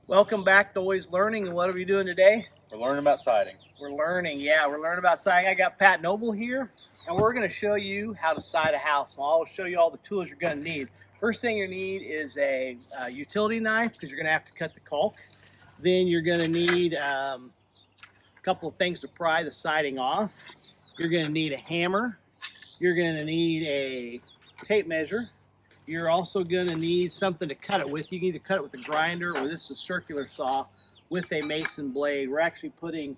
Welcome back to Always Learning. And what are we doing today? We're learning about siding. We're learning about siding. I got Pat Noble here, and we're going to show you how to side a house. I'll show you all the tools you're going to need. First thing you need is a utility knife, because you're going to have to cut the caulk. Then you're going to need a couple of things to pry the siding off. You're going to need a hammer. You're going to need a tape measure. You're also going to need something to cut it with. You can either cut it with a grinder, or this is a circular saw with a mason blade. We're actually putting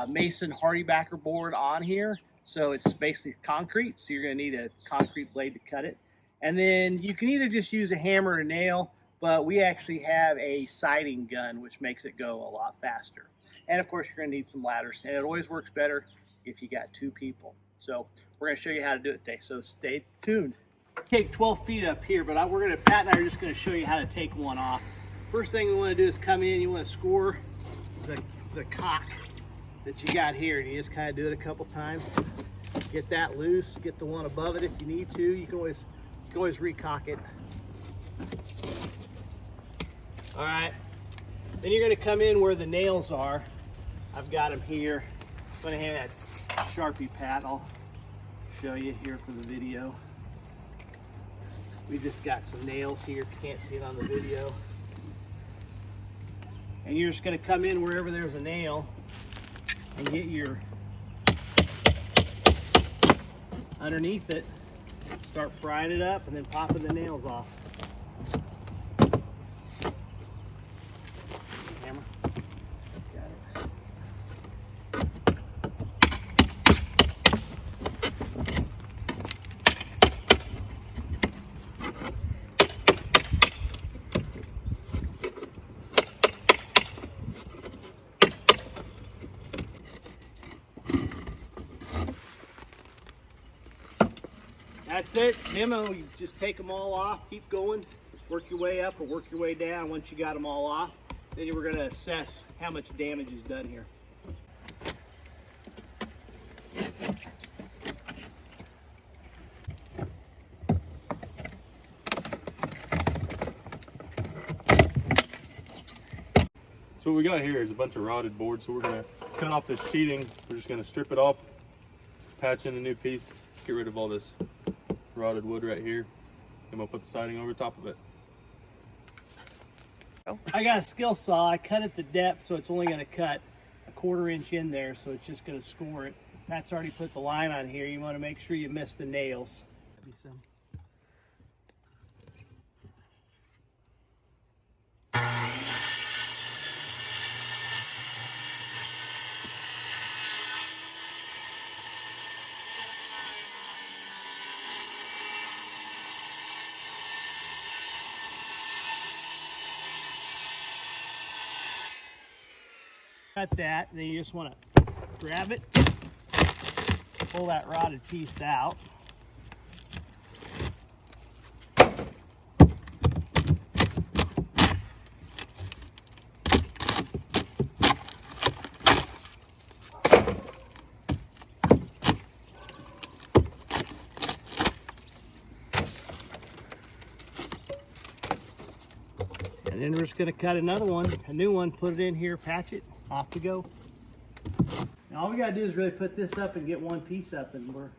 mason hardybacker board on here, so it's basically concrete, so you're going to need a concrete blade to cut it. And then you can either just use a hammer or a nail, but we actually have a siding gun, which makes it go a lot faster. And of course, you're going to need some ladders, and it always works better if you got two people. So we're going to show you how to do it today, so stay tuned. Take 12 feet up here, but Pat and I are just going to show you how to take one off. First thing we want to do is come in. You want to score the cock that you got here, and you just kind of do it a couple times. Get that loose. Get the one above it if you need to. You can always recock it. All right. Then you're going to come in where the nails are. I've got them here. I'm going to hand that Sharpie, Pat. I'll show you here for the video. We just got some nails here, if you can't see it on the video. And you're just going to come in wherever there's a nail and get your underneath it, start prying it up and then popping the nails off. Hammer. Got it. That's it, simple. You just take them all off, keep going, work your way up or work your way down. Once you got them all off, then we're going to assess how much damage is done here. So what we got here is a bunch of rotted board, so we're going to cut off this sheeting. We're just going to strip it off, patch in a new piece, get rid of all this rotted wood right here, and we'll put the siding over top of it. I got a skill saw. I cut it to depth, so it's only going to cut a 1/4 inch in there, so it's just going to score it. Pat's already put the line on here. You want to make sure you miss the nails. Cut that, and then you just want to grab it, pull that rotted piece out. And then we're just going to cut another one, a new one, put it in here, patch it, off we go. Now all we got to do is really put this up and get one piece up, and we're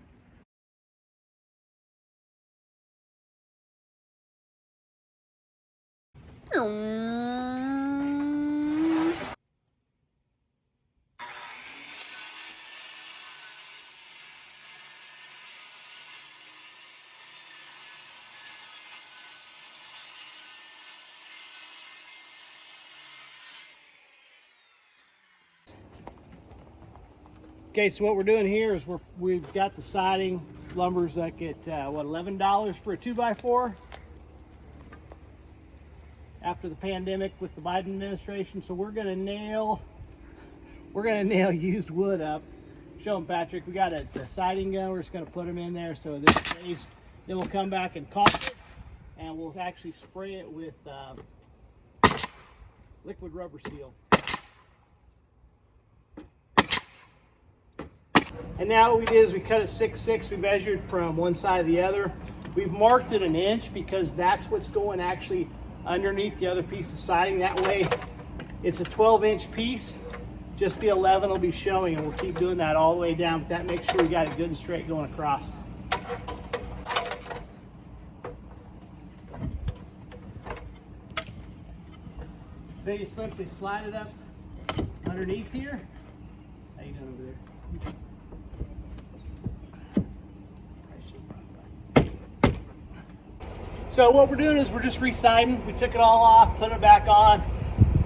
okay, so what we're doing here is we've got the siding. Lumber's like at what, $11 for a 2x4 after the pandemic with the Biden administration. So we're gonna nail used wood up. Show them, Patrick. We got a siding gun. We're just gonna put them in there so this stays. Then we'll come back and caulk it, and we'll actually spray it with liquid rubber seal. And now what we did is we cut it 6'6". We measured from one side to the other. We've marked it 1 inch because that's what's going actually underneath the other piece of siding. That way it's a 12-inch piece. Just the 11 will be showing, and we'll keep doing that all the way down, but that makes sure we got it good and straight going across. So you simply slide it up underneath here. How you doing over there? So what we're doing is we're just re-siding. We took it all off, put it back on.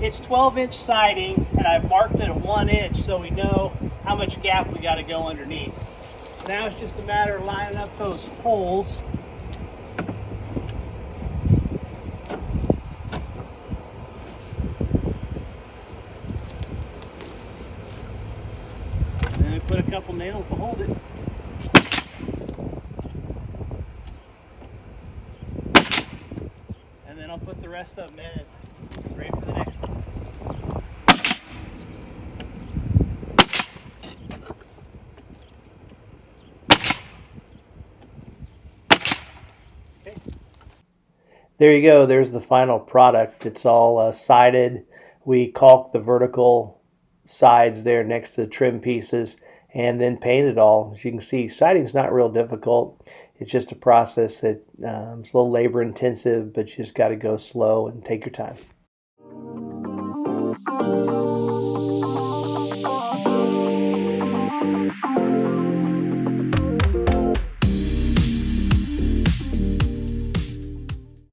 It's 12-inch siding, and I've marked it at 1 inch so we know how much gap we got to go underneath. Now it's just a matter of lining up those holes. And then I put a couple nails to hold it. And then I'll put the rest of them in, ready for the next one. Okay. There you go. There's the final product. It's all sided. We caulked the vertical sides there next to the trim pieces and then painted all. As you can see, siding's not real difficult. It's just a process that it's a little labor intensive, but you just got to go slow and take your time.